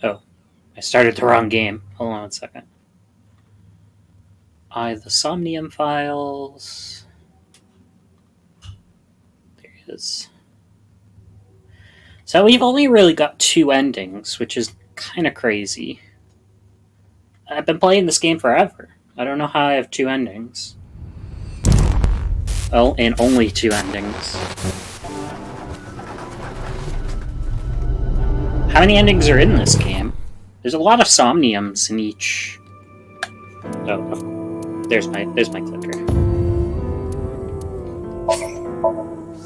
Oh, I started the wrong game. Hold on 1 second. The Somnium files. There it is. So we've only really got 2 endings, which is kind of crazy. I've been playing this game forever. I don't know how I have 2 endings. Oh, and only 2 endings. How many endings are in this game? There's a lot of Somniums in each. Oh, there's my clicker.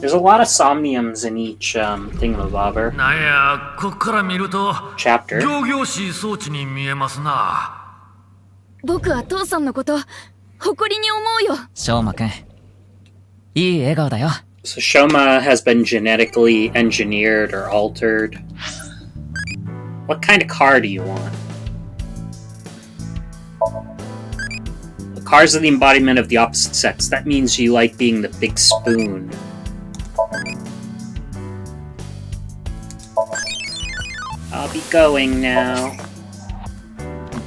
There's a lot of Somniums in each thingamabobber. Chapter. 僕は父さんのこと誇りに思うよ。しょうまくん、いい笑顔だよ。 So Shoma has been genetically engineered or altered. What kind of car do you want? The cars are the embodiment of the opposite sex. That means you like being the big spoon. I'll be going now.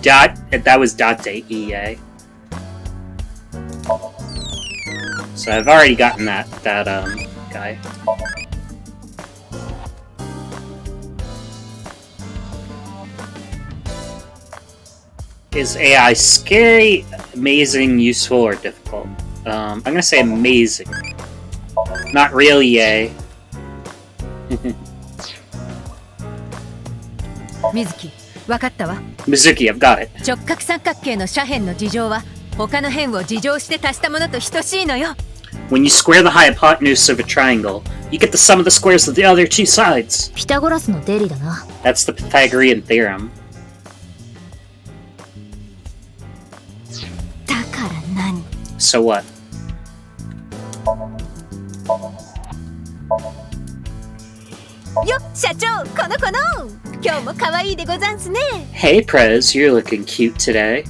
That was .EA. So I've already gotten that guy. Is AI scary, amazing, useful, or difficult? I'm gonna say amazing. Not really, yay. Mizuki, わかったわ。 Mizuki, I've got it. 直角三角形の斜辺の事情は他の辺を事情して足したものと等しいのよ。 When you square the hypotenuse of a triangle, you get the sum of the squares of the other 2 sides. ピタゴラスの定理だな。 That's the Pythagorean theorem. だから何？ So what? よっ、社長、この子の今日も可愛いでござんすね。 Hey, Prez, you're looking cute today.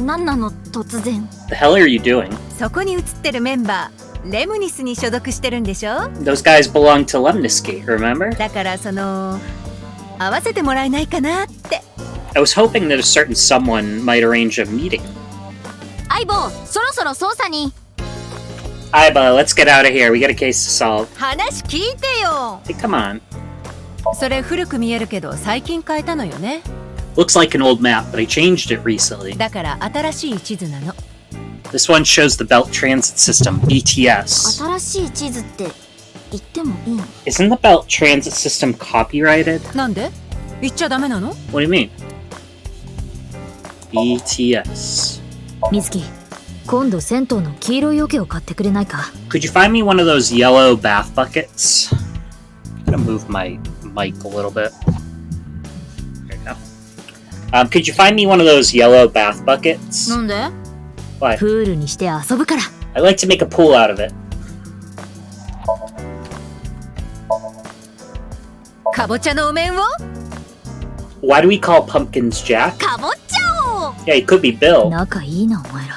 なんなの突然。 The hell are you doing? そこに写ってるメンバー、レムニスに所属してるんでしょ？ Those guys belong to Lemniscate, remember? だから合わせてもらえないかなって。 I was hoping that a certain someone might arrange a meeting. 相棒、そろそろ捜査に。 Aiba, let's get out of here. We got a case to solve. 話聞いてよ。 Hey, come on. それ古く見えるけど最近変えたのよね。 Looks like an old map, but I changed it recently. だから新しい地図なの。 This one shows the Belt Transit System, BTS. 新しい地図って言ってもいいの？ Isn't the Belt Transit System copyrighted? なんで？言っちゃダメなの？ What do you mean? BTS. 水木、今度銭湯の黄色い桶を買ってくれないか？ Could you find me one of those yellow bath buckets? I'm gonna move my mic a little bit. There you go. Could you find me one of those yellow bath buckets? なんで？ Why? プールにして遊ぶから。 I like to make a pool out of it. かぼちゃのお面を？ Why do we call pumpkins Jack? かぼちゃを。 Yeah, he could be Bill. 仲いいなお前ら。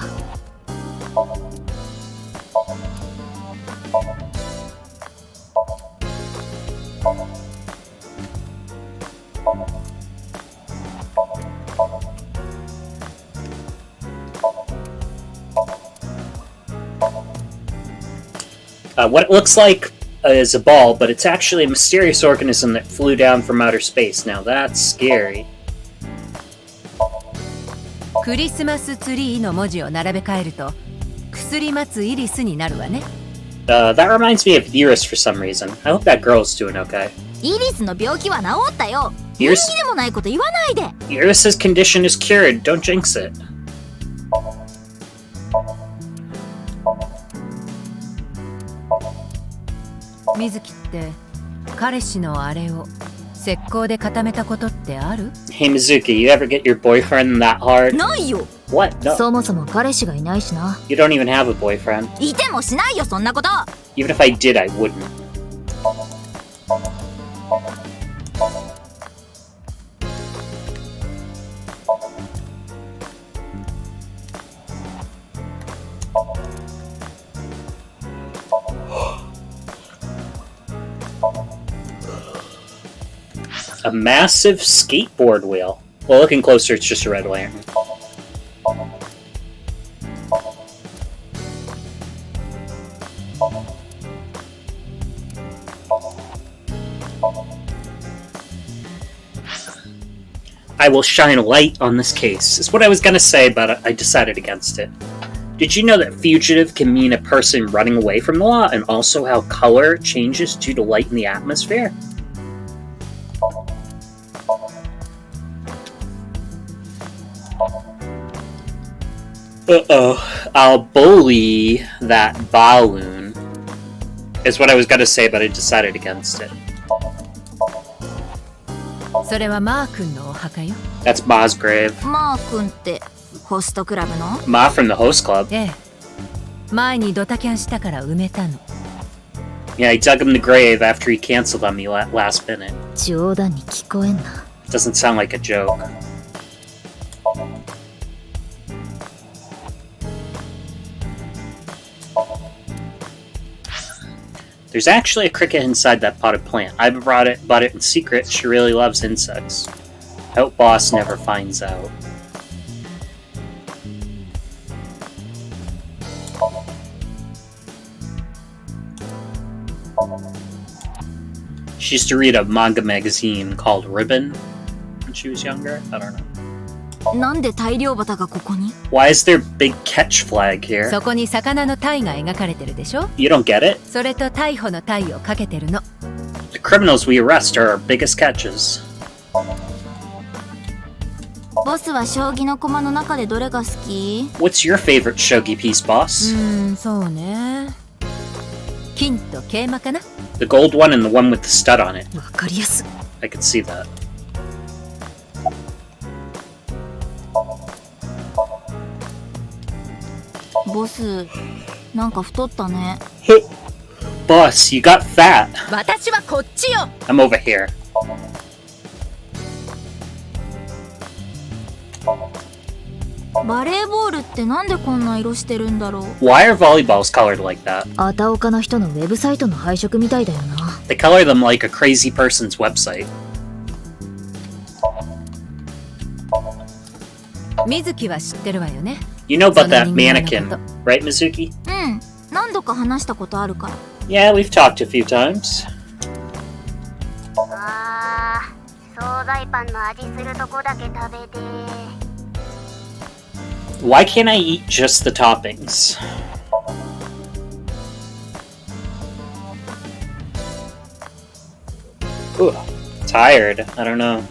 What it looks like is a ball, but it's actually a mysterious organism that flew down from outer space. Now that's scary. クリスマスツリーの文字を並べ替えると薬待つイリスになるわね。That reminds me of Iris for some reason. I hope that girl's doing okay. イリスの病気は治ったよ。 Iris- 人気でもないこと言わないで。 Iris's condition is cured. Don't jinx it. 水木って彼氏のあれを石膏で固めたことってある？ Hey Mizuki, you ever get your boyfriend that hard? ないよ。 What? No. そもそも彼氏がいないしな。 You don't even have a boyfriend. いてもしないよそんなこと。 Even if I did, I wouldn't. A massive skateboard wheel. Well, looking closer, it's just a red lantern. I will shine a light on this case. Is what I was gonna say, but I decided against it. Did you know that fugitive can mean a person running away from the law, and also how color changes due to light in the atmosphere? Uh-oh. I'll bully that balloon. Is what I was gonna say, but I decided against it. それはマー君のお墓よ。 That's Ma's grave. マー君ってホストクラブの？ Ma from the host club. ええ。前にドタキャンしたから埋めたの。 Yeah, I dug him the grave after he canceled on me last minute. 冗談に聞こえんな。 Doesn't sound like a joke. There's actually a cricket inside that potted plant. I bought it in secret. She really loves insects. I hope boss never finds out. She used to read a manga magazine called Ribbon when she was younger. I don't know. なんで大漁旗がここに？ Why is there big catch flag here? そこに魚のタイが描かれてるでしょ。 You don't get it? それと逮捕のタイをかけてるの。 The criminals we arrest are our biggest catches. ボスは将棋の駒の中でどれが好き？ What's your favorite shogi piece, boss? そうね。金と桂馬かな。 The gold one and the one with the stud on it. わかりやす。 I could see that. ボス、なんか太ったね。Boss, you got fat. 私はこっちよ。 I'm over here. バレーボールってなんでこんな色してるんだろう。 Why are volleyballs colored like that? あたおかな人のウェブサイトの配色みたいだよな。 They color them like a crazy person's website. 水木は知ってるわよね。 You know about that mannequin, right, Mizuki? うん、何度か話したことあるから。 Yeah, we've talked a few times. あー、惣菜パンの味するとこだけ食べて。 Why can't I eat just the toppings? Ooh, tired. I don't know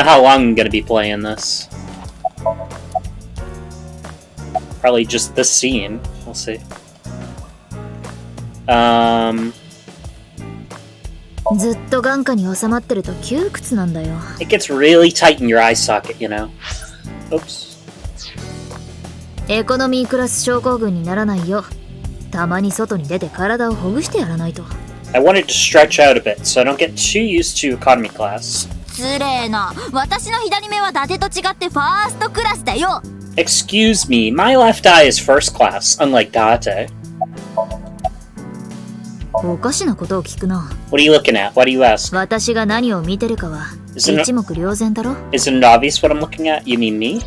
how long I'm gonna be playing this. Probably just this scene. We'll see. ずっと眼下に収まってると窮屈なんだよ。 It gets really tight in your eye socket, you know. Oops. エコノミークラス症候群にならないよ。たまに外に出て体をほぐしてやらないと。 I wanted to stretch out a bit so I don't get too used to economy class. 失礼な。私の左目は伊達と違ってファーストクラスだよ。 Excuse me, my left eye is first class, unlike Date. おかしなことを聞くな。 What are you looking at? What do you ask? 私が何を見てるかは一目瞭然だろ。 Isn't it obvious what I'm looking at? You mean me?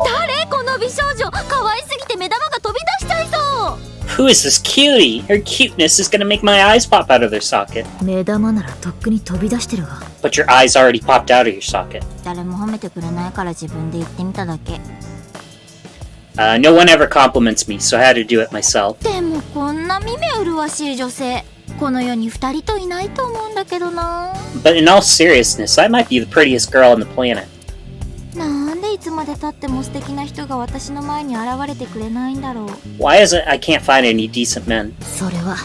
誰この美少女、可愛すぎて目玉が飛び出しちゃいそう。 Who is this cutie? Her cuteness is gonna make my eyes pop out of their socket. 目玉ならとっくに飛び出してるが。 But your eyes already popped out of your socket. 誰も褒めてくれないから自分で言ってみただけ。 No one ever compliments me, so I had to do it myself. でもこんな見目麗しい女性、この世に2人といないと思うんだけどな。 But in all seriousness, I might be the prettiest girl on the planet. なんでいつまで経っても素敵な人が私の前に現れてくれないんだろう。 Why is it I can't find any decent men? それは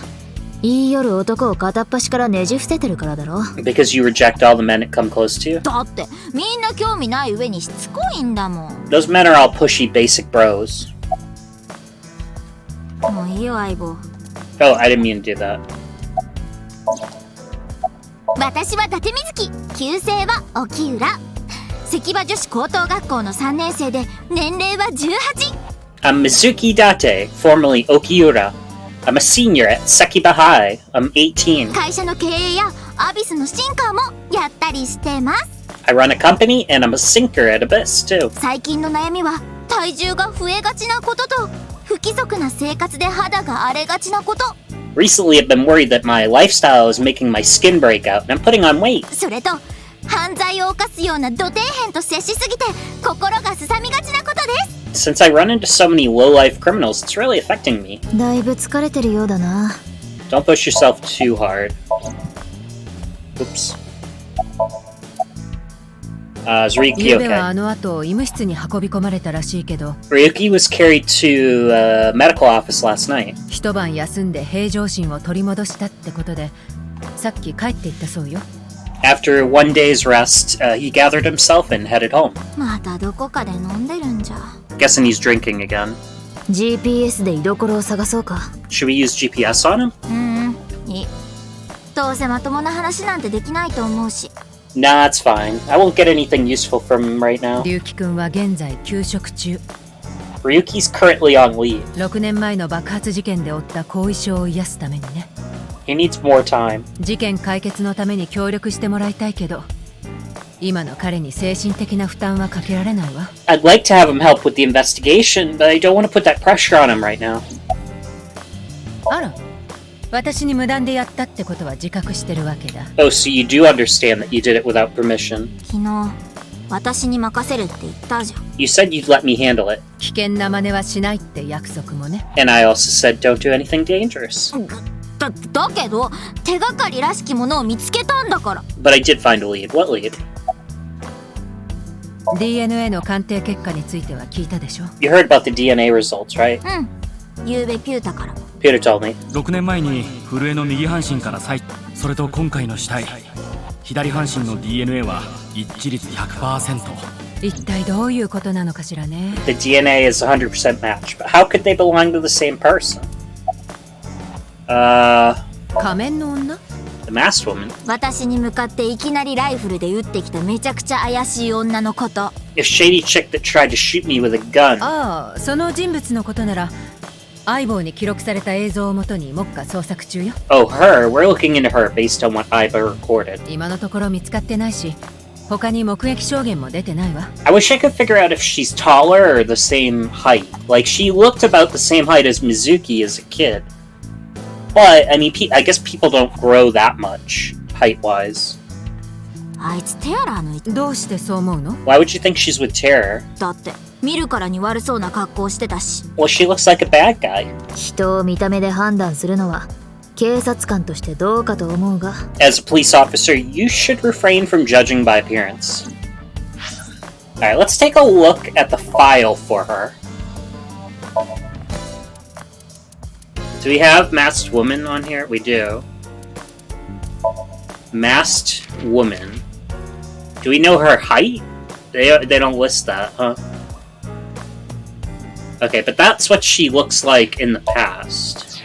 言い寄る男を片っ端からねじ伏せてるからだろ。 Because you reject all the men that come close to you? だってみんな興味ない上にしつこいんだもん。 Those men are all pushy, basic bros. もういいよ相棒。 Oh, I didn't mean to do that. 私は伊達瑞希、旧姓は沖浦。関場女子高等学校の3年生で年齢は 18。 I'm Mizuki Date, formerly Okiura. I'm a senior at Sekiba High. I'm 18. 会社の経営やアビスのシンカーもやったりしてます。 I run a company and I'm a sinker at Abyss too. 最近の悩みは体重が増えがちなことと不規則な生活で肌が荒れがちなこと。 Recently I've been worried that my lifestyle is making my skin break out and I'm putting on weight. それと犯罪を犯すような土底辺と接しすぎて心がすさみがちなことです。 Since I run into so many low-life criminals, it's really affecting me. だいぶ疲れてるようだな。 Don't push yourself too hard. Oops. Is Ryuki ゆうべは okay? あの後医務室に運び込まれたらしいけど、 Ryuki was carried to a medical office last night. 一晩休んで平常心を取り戻したってことで、さっき帰っていったそうよ。 After one day's rest, he gathered himself and headed home. またどこかで飲んでるんじゃ。 Guessing he's drinking again. GPS で居所を探そうか。 Should we use GPS on him? いい。どうせまともな話なんてできないと思うし。 Nah, it's fine. I won't get anything useful from him right now. 龍樹くんは現在休職中。 Ryuki's currently on leave. 6年前の爆発事件で負った後遺症を癒すためにね。 He needs more time. 事件解決のために協力してもらいたいけど、今の彼に精神的な負担はかけられないわ。 I'd like to have him help with the investigation, but I don't want to put that pressure on him right now. あら、私に無断でやったってことは自覚してるわけだ。 Oh, so you do understand that you did it without permission. 昨日私に任せるって言ったじゃん。 You said you'd let me handle it. 危険な真似はしないって約束もね。 And I also said don't do anything dangerous. だけど手がかりらしきものを見つけたんだから。 But I did find a lead. What lead? DNA の鑑定結果については聞いたでしょ。 You heard about the DNA results, right? ゆうべピュータから。 Peter told me. 6年前に震えの右半身からそれと今回の死体左半身の DNA は一致率 100%。 一体どういうことなのかしらね。 The DNA is 100% match, but how could they belong to the same person? 仮面の女？ The masked woman. 私に向かっていきなりライフルで撃ってきためちゃくちゃ怪しい女のこと。 A shady chick that tried to shoot me with a gun. ああ、その人物のことなら相棒に記録された映像をもとに目下捜索中よ。 Oh, her. We're looking into her based on what Iba recorded. 今のところ見つかってないし、他に目撃証言も出てないわ。 I wish I could figure out if she's taller or the same height. Like, she looked about the same height as Mizuki as a kid. But, I mean, I guess people don't grow that much, height-wise. あいつテアラーのいどうしてそう思うの？ Why would you think she's with Terror? だって見るからに悪そうな格好をしてたし。 Well, she looks like a bad guy. 人を見た目で判断するのは警察官としてどうかと思うが。 As a police officer, you should refrain from judging by appearance. Alright, let's take a look at the file for her. Do we have masked woman on here? We do. Masked woman. Do we know her height? They don't list that, huh? Okay, but that's what she looks like in the past.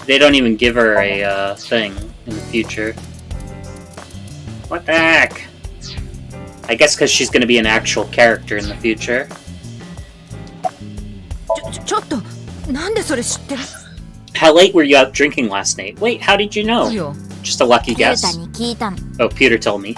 They don't even give her a thing in the future. What the heck? I guess because she's going to be an actual character in the future. ちょっと、なんでそれ知ってる？ How late were you out drinking last night? Wait, how did you know? よ、 Just a lucky ピュータ guess. に聞いたの。 Oh, Peter told me.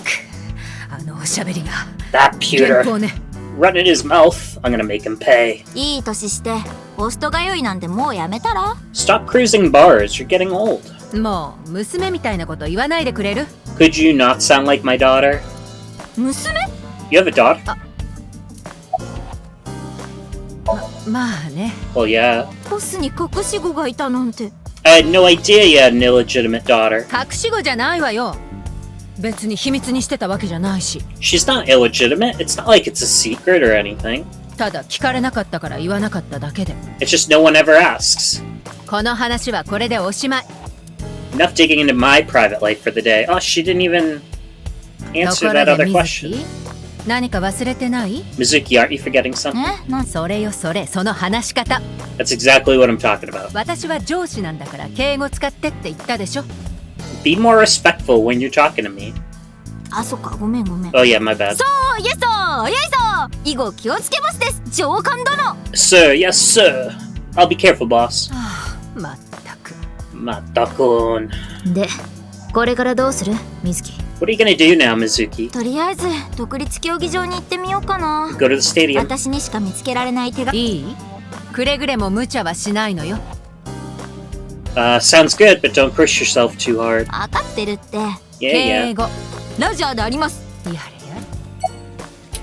あのおしゃべりが。 That 原 Peter. 稿ね。 Running his mouth. I'm gonna make him pay. いい年してホスト通いなんてもうやめたら？ Stop cruising bars. You're getting old. もう娘みたいなこと言わないでくれる？ Could you not sound like my daughter? 娘？ You have a daughter? まあね。 Well, yeah. ボスに隠し子がいたなんて。 I had no idea you had an illegitimate daughter. 隠し子じゃないわよ。別に秘密にしてたわけじゃないし。 She's not illegitimate. It's not like it's a secret or anything. ただ聞かれなかったから言わなかっただけで。 It's just no one ever asks. この話はこれでおしまい。 Enough digging into my private life for the day. Oh, she didn't even と answer こ that ろ other で水 question. 木、何か忘れてない？ Mizuki, aren't you forgetting something? それよそれ、その話し方。 That's exactly what I'm talking about. 私は上司なんだから敬語使ってって言ったでしょ。 Be more respectful when you're talking to me. あ、そっか、ごめん。 Oh yeah, my bad. イエスとイエスと以後気をつけますです、上官殿。 Sir, yes, sir. I'll be careful, boss. まったく。Matakon. で、これからどうする水木？ What are you gonna do now, Mizuki? とりあえず独立競技場に行ってみようかな。 Go to the stadium. 私にしか見つけられない手が。いい？くれぐれも無茶はしないのよ。Sounds good, but don't push yourself too hard. 分かってるって。 Yeah, 敬語。ラジャーであります。やれ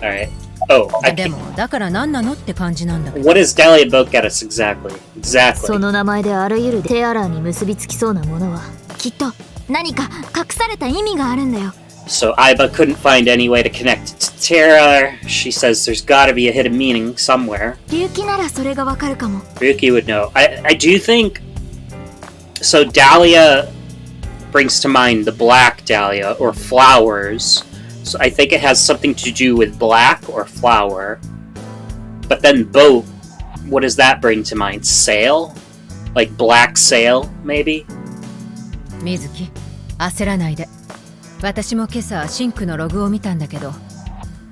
yeah. Alright. Oh, や。 I で can't. もだから何なのって感じなんだけど。 What does Dahlia Boat get us exactly? そ Exactly. の名前であらゆるテアラーに結びつきそうなものはきっと何か隠された意味があるんだよ。 So Aiba couldn't find any way to connect it to Terra. She says there's gotta be a hidden meaning somewhere. 龍騎ならそれがわかるかも。 Ryuki would know. I do think... So Dahlia brings to mind the black dahlia, or flowers. So I think it has something to do with black or flower. But then boat, what does that bring to mind? Sail? Like black sail, maybe? 水木、焦らないで。私も今朝シンクのログを見たんだけど、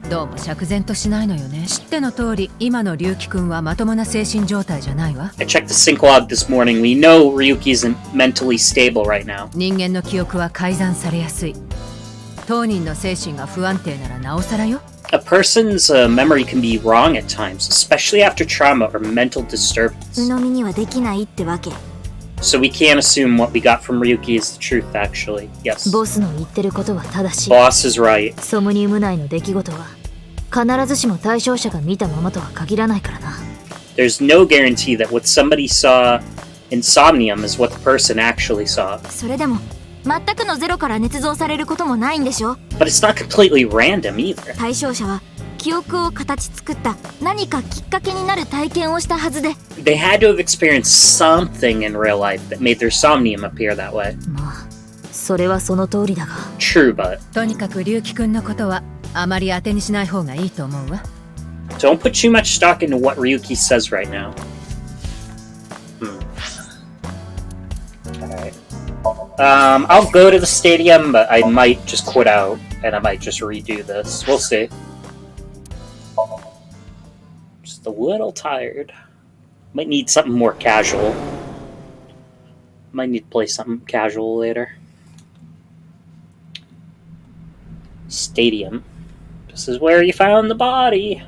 どうも釈然としないのよね。知っての通り、今の龍騎くんはまともな精神状態じゃないわ。 I checked the sync log this morning. We know Ryuki isn't mentally stable right now. 人間の記憶は改ざんされやすい。当人の精神が不安定ならなおさらよ。A person's memory can be wrong at times, especially after trauma or mental disturbance. 鵜呑みにはできないってわけ。 So we can't assume what we got from Ryuki is the truth, actually. Yes. ボスの言ってることは正しい。 Boss is right. ソムニウム内の出来事は必ずしも対象者が見たままとは限らないからな。 There's no guarantee that what somebody saw in Somnium is what the person actually saw. それでも全くのゼロから捏造されることもないんでしょ。 But it's not completely random either. 対象者は記憶を形作った何かきっかけになる体験をしたはずで。 They had to have experienced something in real life that made their Somnium appear that way. まあそれはその通りだが。 True, but とにかく龍騎くんのことはあまり当てにしない方がいいと思うわ。 don't put too much stock into what Ryuki says right now. Alright. I'll go to the stadium, but I might just quit out, and I might just redo this. We'll see. Just a little tired. Might need something more casual. Might need to play something casual later. Stadium. This is where you found the body.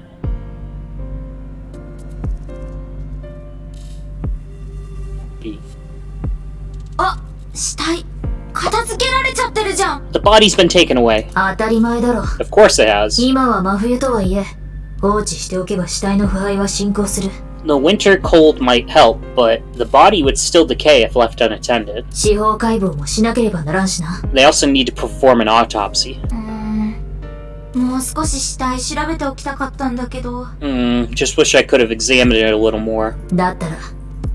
B. あ、死体片付けられちゃってるじゃん。 The body's been taken away. 当たり前だろ。 Of course it has. 今は真冬とはいえ放置しておけば死体の腐敗は進行する。 The winter cold might help, but the body would still decay if left unattended. 司法解剖もしなければならんしな。 They also need to perform an autopsy. もう少し死体調べておきたかったんだけど。 Just wish I could have examined it a little more. だったら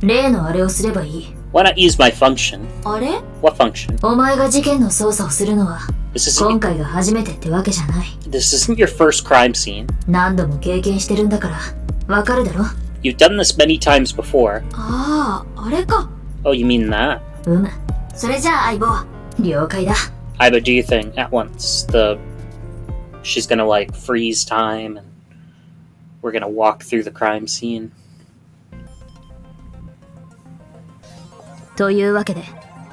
例のあれをすればいい。 Why not use my function? あれ？ What function? お前が事件の捜査をするのは This 今 isn't, 回が初めてってわけじゃない。 this isn't your first crime scene. 何度も経験してるんだからわかるだろ。 You've done this many times before. ああ、あれか。 Oh, you mean that? それじゃあ相棒、了解だ。 Aiba, do you think at once she's gonna like freeze time and we're gonna walk through the crime scene? というわけで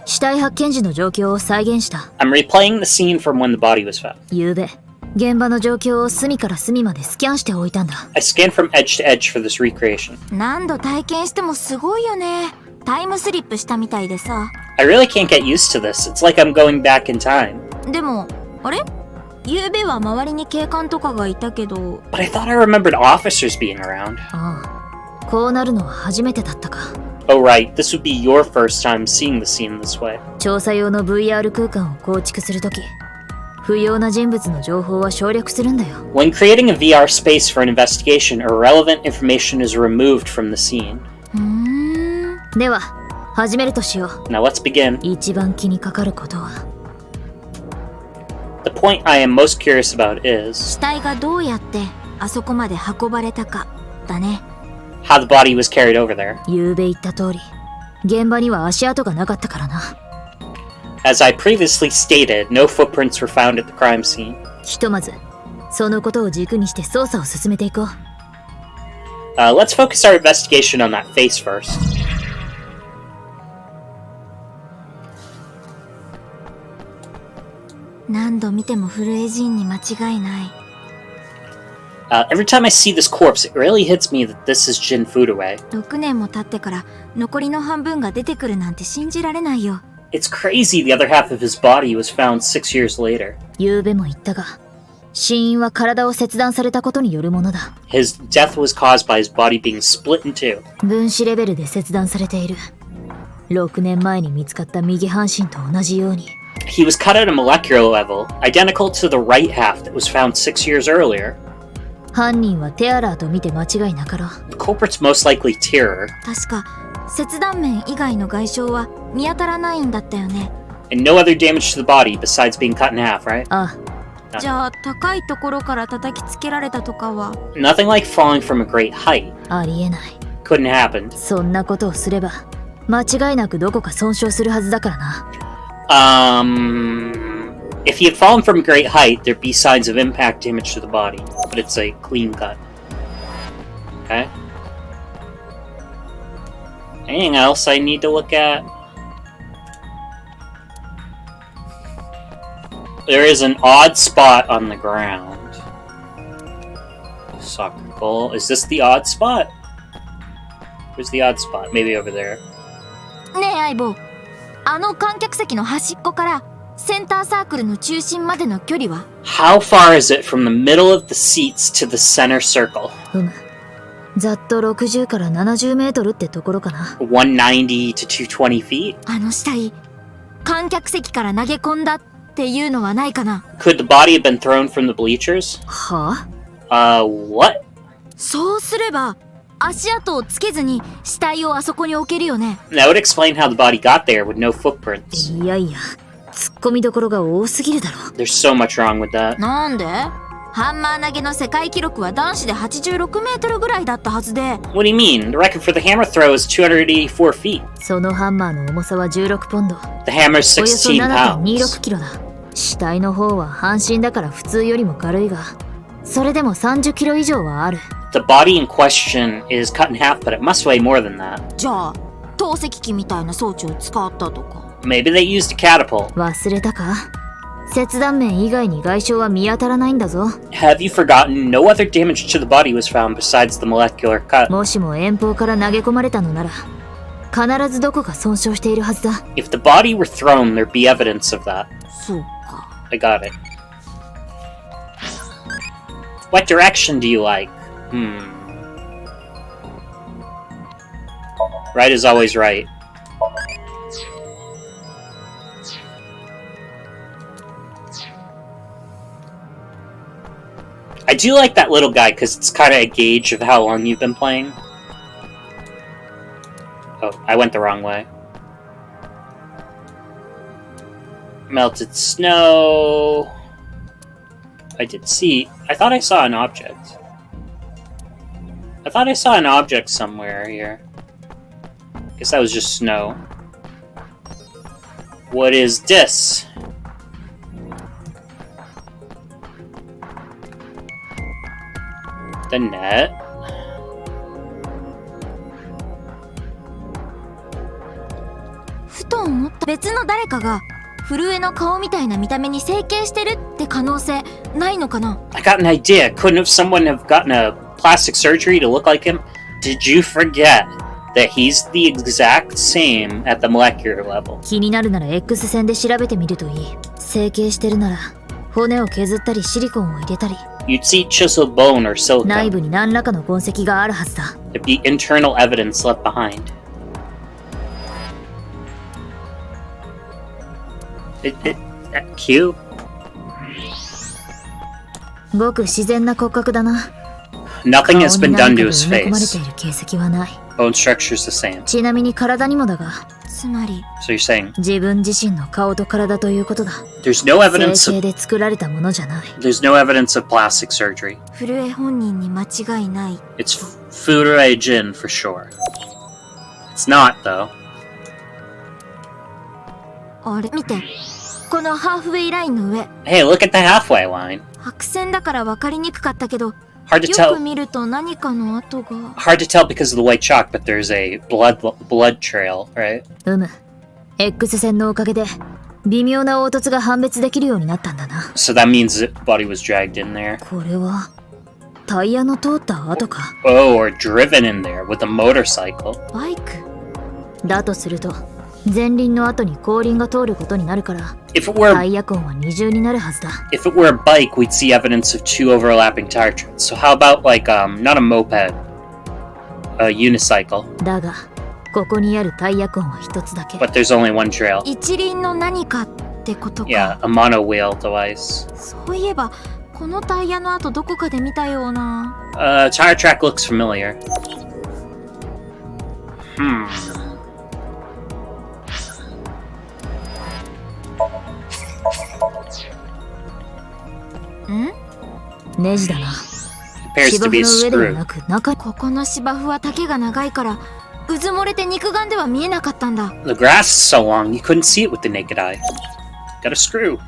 死体発見時の状況を再現した。 I'm replaying the scene from when the body was found. 昨べ現場の状況を隅から隅までスキャンしておいたんだ。 I scanned from edge to edge for this recreation. 何度体験してもすごいよね。タイムスリップしたみたいでさ。 I really can't get used to this. It's like I'm going back in time. でもあれ、昨べは周りに警官とかがいたけど。 But I thought I remembered officers being around. ああ、こうなるのは初めてだったか。 Oh right, this would be your first time seeing the scene this way. 調査用の VR 空間を構築するとき、不要な人物の情報は省略するんだよ。 When creating a VR space for an investigation, irrelevant information is removed from the scene. では始めるとしよう。 Now let's begin. 一番気にかかることは The point I am most curious about is 死体がどうやってあそこまで運ばれたかだね。 how the body was carried over there. 昨べ言った通り、現場には足跡がなかったからな。As I previously stated, no footprints were found at the crime scene. ひとまずそのことを軸にして捜査を進めていこう。Let's focus our investigation on that face first. 何度見てもフルエジーンに間違いない。Every time I see this corpse, it really hits me that this is Jin Fudaway. 6年も経ってから残りの半分が出てくるなんて信じられないよ。It's crazy the other half of his body was found 6 years later. 昨夜も言ったが、死因は体を切断されたことによるものだ。His death was caused by his body being split in two. 分子レベルで切断されている。6年前に見つかった右半身と同じように。He was cut at a molecular level, identical to the right half that was found 6 years earlier. 犯人はテアラーと見て間違いなかろう。The culprit's most likely Tearer, 確か切断面以外の外傷は見当たらないんだったよね。 and no other damage to the body besides being cut in half, right? あじゃあ高いところから叩きつけられたとかは。 Nothing like falling from a great height. ありえない。 Couldn't happen. そんなことをすれば間違いなくどこか損傷するはずだからな。If he had fallen from a great height, there'd be signs of impact damage to the body, but it's a clean cut. Okay. Anything else I need to look at? There is an odd spot on the ground. Soccer goal. Is this the odd spot? Where's the odd spot? Maybe over there. ねえ相棒、あの観客席の端っこからセンターサークルの中心までの距離は？ How far is it from the middle of the seats to the center circle? ざっと60から70メートルってところかな。190 to 220 feet? あの死体、観客席から投げ込んだっていうのはないかな？ Could the body have been thrown from the bleachers? はWhat? そうすれば足跡をつけずに死体をあそこに置けるよね。 That would explain how the body got there with no footprints. いやいや、突っ込みどころが多すぎるだろ。 There's so much wrong with that. なんで？ハンマー投げの世界記録は男子で86メートルぐらいだったはずで。 What do you mean? The record for the hammer throw is 284 feet. そのハンマーの重さは16ポンド。 The hammer's およそ16 pounds.7.26 キロだ。死体の方は半身だから普通よりも軽いが、それでも30キロ以上はある。The body in question is cut in half, but it must weigh more than that. じゃあ透析機みたいな装置を使ったとか。 Maybe they used a catapult. 忘れたか？切断面以外に外傷は見当たらないんだぞ。 Have you forgotten? No other damage to the body was found besides the molecular cut. もしも遠方から投げ込まれたのなら、必ずどこか損傷しているはずだ。If the body were thrown, there'd be evidence of that. そうか。 I got it. What direction do you like? Right is always right. I do like that little guy because it's kind of a gauge of how long you've been playing. Oh, I went the wrong way. Melted snow. I thought I saw an object. I thought I saw an object somewhere here. Guess that was just snow. What is this? The net? ふと思った。別の誰かが震えの顔みたいな見た目に整形してるって可能性ないのかな？ I got an idea. Couldn't have someone have gotten a plastic surgery to look like him? Did you forget that he's the exact same at the molecular level? 気になるなら X 線で調べてみるといい。整形してるなら骨を削ったりシリコンを入れたり、 You'd see chiseled bone or 内 silicone. 部に何らかの痕跡があるはずだ。 There'd be internal evidence left behind. Cute. ごく自然な骨格だな。 Nothing has 顔 been に done 何 to か his が埋め込まれて face. いる形跡はない。 Bone structure's the same. ちなみに体にもだが、つまり So you're saying 自分自身の顔と体ということだ。 there's no 整 evidence 形 of で作られたものじゃない。 there's no evidence of plastic surgery. 震え本人に間違いない。 It's Furue Jin for sure. It's not though. あれ見て、このハーフウェイラインの上。 Hey, look at the halfway line. 白線だから分かりにくかったけど、 Hard to よく tell. 見ると何かの跡が。 Hard to tell because of the white chalk, but there's a blood trail, right? X 線のおかげで微妙な凹凸が判別できるようになったんだな。 So that means the body was dragged in there. これはタイヤの通った跡か。 Oh, or driven in there with a motorcycle. バイクだとすると前輪の後に後輪が通ることになるから、 If it タ were イヤ痕は二重になるはずだ。 if it were a bike, we'd see evidence of two overlapping tire treads. So how about like not a moped, a unicycle, だがここにあるタイヤ痕は一つだけ。 but there's only one trail. 一輪の何かってことか。 Yeah, a monowheel device. そういえばこのタイヤの跡どこかで見たような。 Tire track looks familiar. Hmm. ネジだな。 Appears 芝 to 生 be a の上では screw. なく中。ここの芝生は丈が長いから渦漏れて肉眼では見えなかったんだ。 The grass is so long you couldn't see it with the naked eye. Got a screw.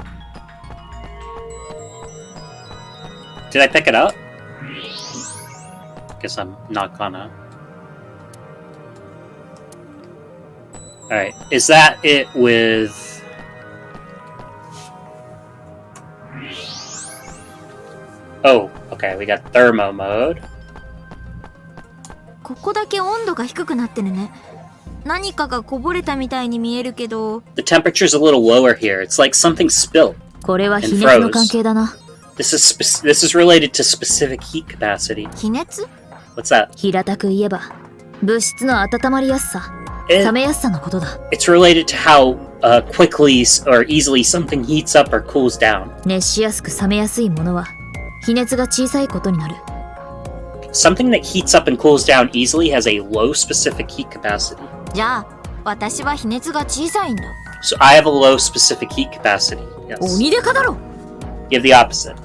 Did I pick it up? Guess I'm not gonna. Alright, is that it with... Oh, okay, we got thermo mode. ここだけ温度が低くなってるね。何かがこぼれたみたいに見えるけど。 The temperature's a little lower here. It's like something spilled. これは比熱の関係だな。This is related to specific heat capacity. 比熱？ What's that? 平たく言えば物質の温まりやすさ、 It- 冷めやすさのことだ。 It's related to how quickly or easily something heats up or cools down. 熱しやすく冷めやすいものは比熱が小さいことになる。 Something that heats up and cools down easily has a low specific heat capacity. じゃあ私は比熱が小さいんだ。 So I have a low specific heat capacity. Yes. 鬼デカだろ。 You have the opposite.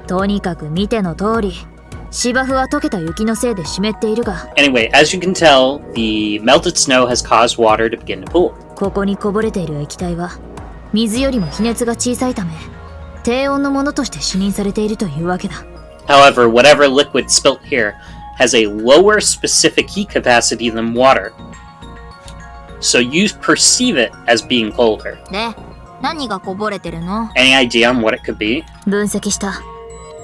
とにかく見ての通り、芝生は溶けた雪のせいで湿っているが、 Anyway, as you can tell, the melted snow has caused water to begin to pool. ここにこぼれている液体は水よりも比熱が小さいため、低温のものとして視認されているというわけだ。 However, whatever liquid spilt here has a lower specific heat capacity than water. So you perceive it as being colder. で、何がこぼれてるの？ Any idea on what it could be? 分析した。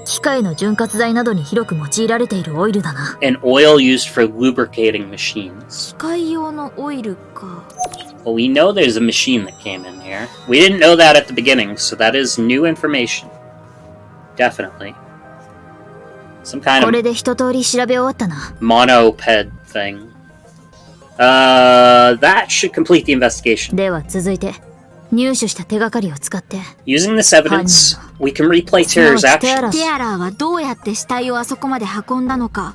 機械の潤滑剤などに広く用いられているオイルだな。 An oil used for lubricating machines. 機械用のオイルか。 Well, we know there's a machine that came in here. We didn't know that at the beginning, so that is new information. Definitely. Some kind これ of で一通り調べ終わったな。 monoped thing. That should complete the investigation. では続いて、入手した手がかりを使って、 Using this evidence, we can replay Terror's すなわちテアラ actions. テアラーはどうやって死体をあそこまで運んだのか、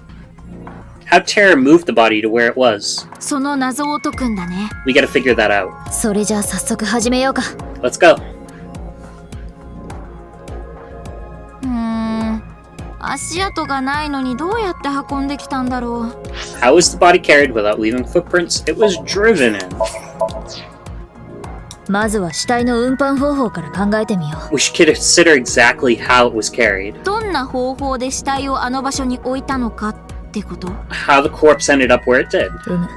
How Terror moved the body to where it was. その謎を解くんだね。 We gotta figure that out. それじゃあ早速始めようか。 Let's go. 足跡がないのにどうやって運んできたんだろう。 How was the body carried without leaving footprints? It was driven in. まずは死体の運搬方法から考えてみよう。 We should consider exactly how it was carried. どんな方法で死体をあの場所に置いたのかってこと？ How the corpse ended up where it did. む。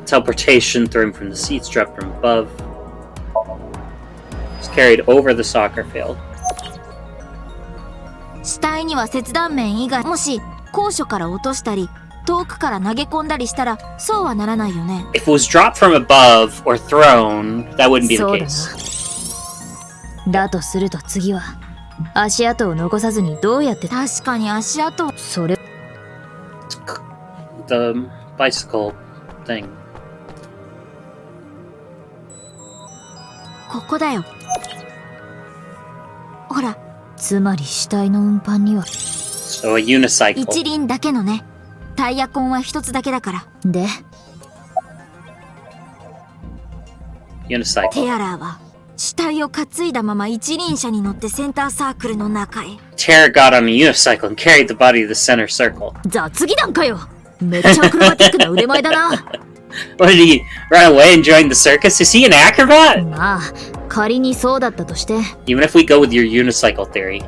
Teleportation, thrown from the seats, dropped from above. Was carried over the soccer field. 死体には切断面以外、もし高所から落としたり遠くから投げ込んだりしたらそうはならないよね。 If it was dropped from above or thrown, that wouldn't be the そうだ case. な。だとすると次は、足跡を残さずにどうやって、確かに足跡。それ、 The bicycle thing. ここだよ。ほら、つまり死体の運搬には。 So a unicycle. 一輪だけのね。タイヤ痕は一つだけだから。で、 Unicycle. テアラーは死体を担いだまま一輪車に乗ってセンターサークルの中へ。 Terror got on a unicycle and carried the body to the center circle. 雑技団かよ。めっちゃアクロバティックな腕前だな。What did he run away and join the circus? Is he an acrobat? まあ仮にそうだったとして、 Even if we go with your unicycle theory.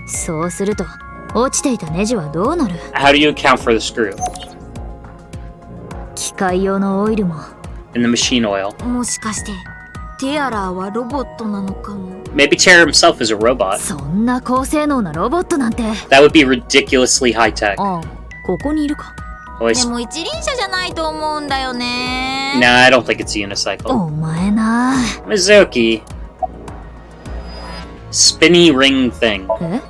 そうすると落ちていたネジはどうなる？ How do you account for the screw? 機械用のオイルも And the machine oil. もしかしてティアラーはロボットなのかも。 Maybe Terra himself is a robot. そんな高性能なロボットなんて。 That would be ridiculously high tech. ああ、ここにいるか。 Always... でも一輪車じゃないと思うんだよね。 Nah, I don't think it's a unicycle. お前な。 Mizuki. Spinny ring thing. え？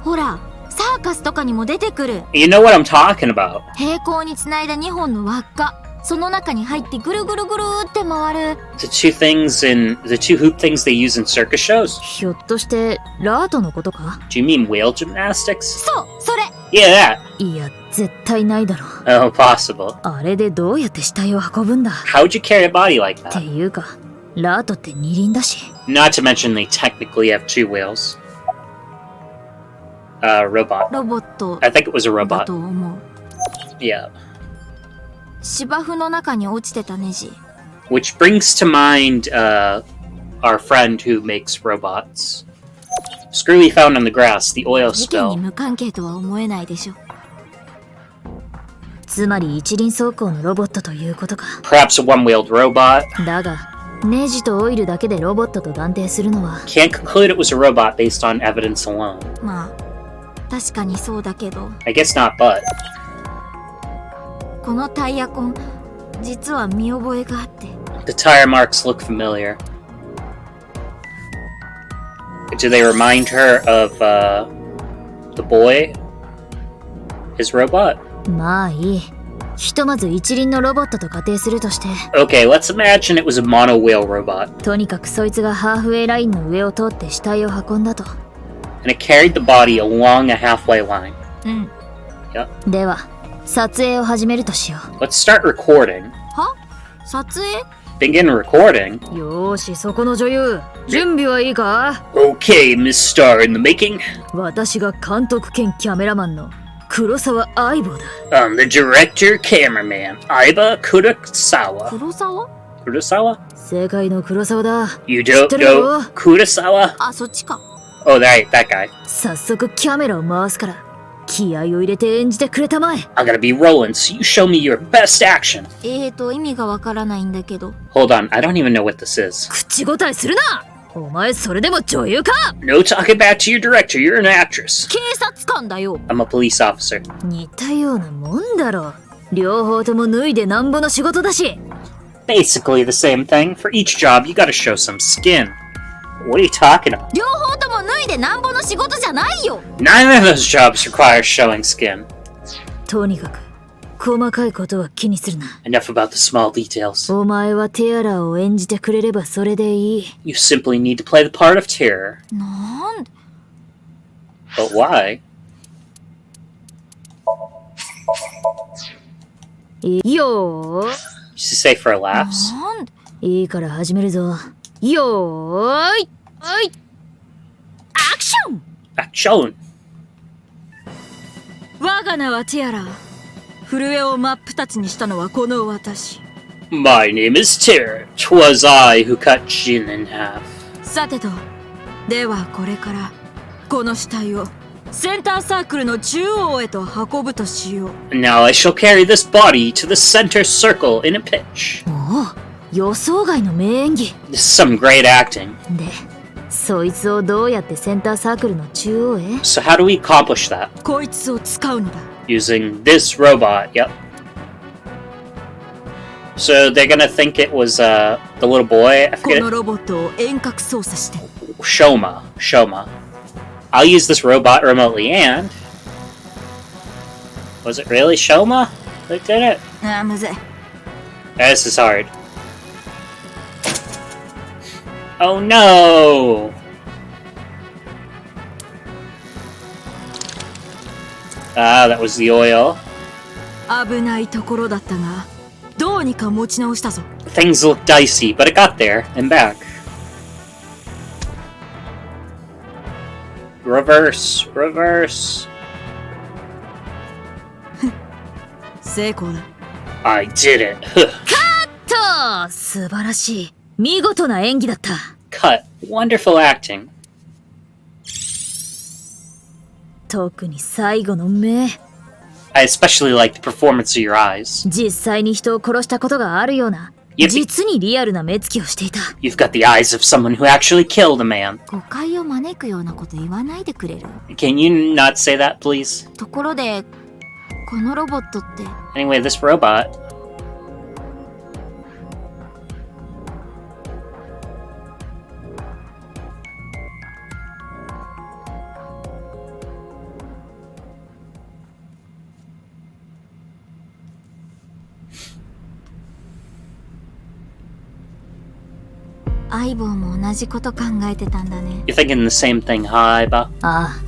ほらサーカスとかにも出てくる。 You know what I'm talking about. 平行につないだ2本の輪っか、その中に入ってぐるぐるぐるって回る。 The two hoop things they use in circus shows? ひょっとしてラートのことか？ Do you mean whale gymnastics? そうそれ。 Yeah, that. いや絶対ないだろ。 Oh, possible. あれでどうやって死体を運ぶんだ？ How'd you carry a body like って that? いうかラートって二輪だし。 Not to mention they technically have two wheels. Robot. ロボット I think it was a だ robot. と思う。 Yeah. 芝生の中に落ちてたネジ。 Which brings to mind our friend who makes robots. Screw we found on the grass, the oil 事件に spill. 無関係とは思えないでしょ。つまり一輪走行のロボットということか。 Perhaps a one-wheeled robot. だがネジとオイルだけでロボットと断定するのは。 Can't conclude it was a robot based on evidence alone. まあ確かにそうだけど、 I guess not, but このタイヤ痕実は見覚えがあって。 the tire marks look familiar. Do they remind her of the boy? His robot? まあいい。ひとまず一輪のロボットと仮定するとして、 Okay, let's imagine it was a mono-wheel robot. とにかくそいつがハーフウェイラインの上を通って死体を運んだと。 And it carried the body along a halfway line. うん。 Yep. では撮影を始めるとしよ Let's start recording. は？撮影？ Begin recording. う。よーし、そこの女優、準備はいいか？ Okay, Miss Star in the making. 私が監督兼キャメラマンの黒沢相棒だ。I'm the director cameraman, Aiba Kurosawa. 黒沢？ Kurosawa? 世界の黒沢だ。 You don't知ってる know よ。 Kurosawa? あ、そっちか。 Oh, that guy. 早速キャメラを回すから、気合を入れて演じてくれたまえ。 I'm gonna be rolling, so you show me your best action. 意味がわからないんだけど。 Hold on, I don't even know what this is. 口答えするな。お前それでも女優か？ No talking back to your director, you're an actress. 警察官だよ。 I'm a police officer. 似たようなもんだろ。両方とも脱いでなんぼの仕事だし。 Basically the same thing. For each job, you gotta show some skin. What are you talking about? 両方とも脱いでなんぼの仕事じゃないよ。 Neither of those jobs require showing skin. とにかく細かいことは気にするな。 Enough about the small details. お前はティアラを演じてくれればそれでいい。 You simply need to play the part of terror. なんで？ But why? よー You should say for laughs. なんで？いいから始めるぞ。よーいはい。アクション。 Action! 我が名はティアラ。震えを真っ二つにしたのはこの私。 My name is Terror. 'Twas I who cut Jin in half. さてと、ではこれからこの死体をセンターサークルの中央へと運ぶとしよう。 Now I shall carry this body to the center circle in a pitch. おお、予想外の名演技。 This is some great acting. で、そいつをどうやってセンターサークルの中央へ？ So how do we accomplish that? こいつを使うのだ。 Using this robot, yep. So they're gonna think it was the little boy. I こ forget のロボットを遠隔操作して。 Shoma. I'll use this robot remotely and was it really Shoma that did it? ああ、むずい。 This is hard. Oh no! Ah, that was the oil. 危ないところだったが、どうにか持ち直したぞ。 Things look dicey, but it got there and back. Reverse. 成功だ。I did it. と素晴らしい。見事な演技だった。Cut. Wonderful acting. 特に最後の目。I especially like the performance of your eyes. 実際に人を殺したことがあるような、実にリアルな目つきをしていた。You've got the eyes of someone who actually killed a man. 誤解を招くようなこと言わないでくれる？ Can you not say that, please? ところで、このロボットって。Anyway, this robot.「相棒も同じこと考えてたんだね。 You're thinking the same thing, huh, Aiba? ああ、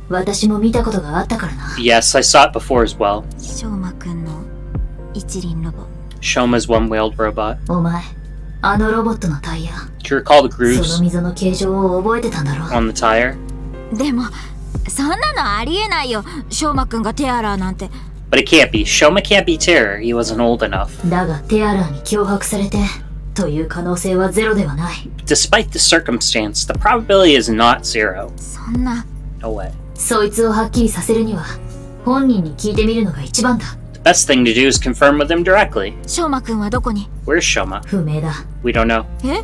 私も見たことがあったからな。Yes, I saw it before as well. 翔馬くんの一輪ロボ。Shoma's one-wheeled robot. お前、あのロボットのタイヤ、 Do you recall the そ grooves の溝の形状を覚えてたんだろう。 on the tire? でも、そんなのありえないよ。翔馬くんがテアラーなんて。 But it can't be. Shoma can't be Terror. He wasn't old enough. だがテアラーに脅迫されて、という可能性はゼロではない。Despite the circumstance, the probability is not zero. そんな。No way. そいつをはっきりさせるには、本人に聞いてみるのが一番だ。The best thing to do is confirm with him directly. 翔馬くんはどこに？ Where's Shoma? 不明だ。 We don't know. え？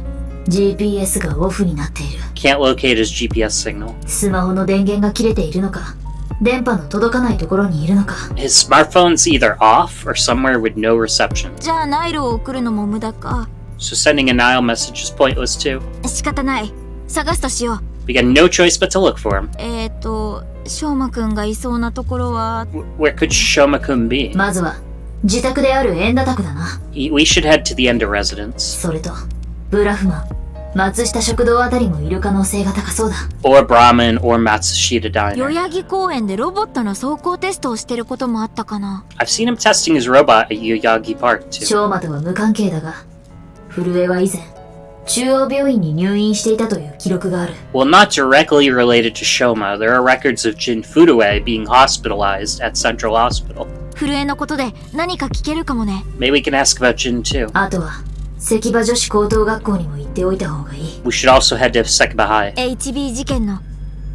GPS がオフになっている。 Can't locate his GPS signal. スマホの電源が切れているのか、電波の届かないところにいるのか。 His smartphone's either off or somewhere with no reception. じゃあナイルを送るのも無駄か。 So sending a Nile message is pointless too. 仕方ない。探すとしよう。 We got no choice but to look for him. 翔馬くんがいそうなところは。 Where could Shoma-kun be? まずは、自宅である円田宅だな。We should head to the Ender residence. それと、ブラフマン、松下食堂あたりもいる可能性が高そうだ。Or Brahmin or Matsushita 代 Diner. 々木公園でロボットの走行テストをしてることもあったかな。 I've seen him testing his robot at Yoyagi Park too. 翔馬とは無関係だが、古江は以前、中央病院に入院していたという記録がある。Well, not directly related to Shoma, there are records of Jin Furue being hospitalized at Central Hospital. 震えのことで何か聞けるかもね。 Maybe we can ask about Jin too. あとは、関場女子高等学校にも行っておいた方がいい。We should also head to Sekaba High, HB 事件の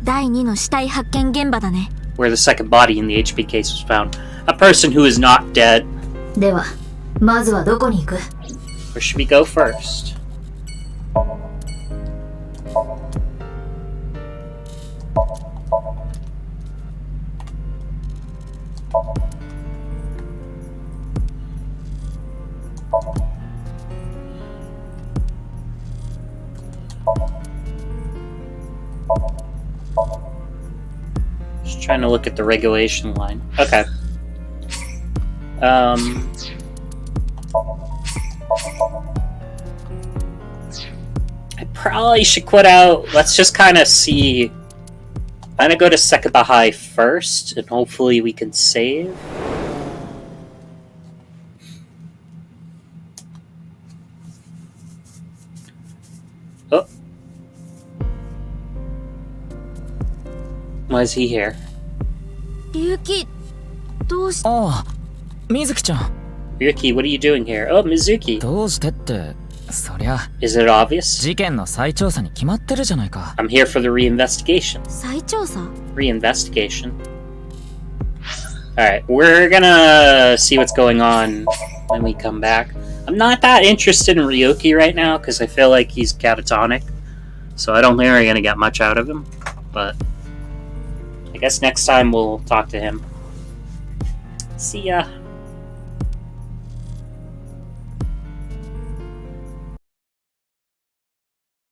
第2の死体発見現場だね。 where the second body in the HB case was found. A person who is not dead. では、まずはどこに行く？ Where should we go first? Just trying to look at the regulation line. Okay. I probably should quit out. Let's just kind of see. I'm gonna go to Sekaba High first, and hopefully we can save. Oh. Why is he here? 龍樹、どうし。ああ、水木ちゃん。 Ryuki, what are you doing here? Oh, Mizuki. どうしてって、そりゃ Is it obvious? 事件の再調査に決まってるじゃないか。 I'm here for the reinvestigation. 再調査？ Reinvestigation. Alright, we're gonna see what's going on when we come back. I'm not that interested in Ryuki right now because I feel like he's catatonic. So I don't think we're gonna get much out of him. But I guess next time we'll talk to him. See ya.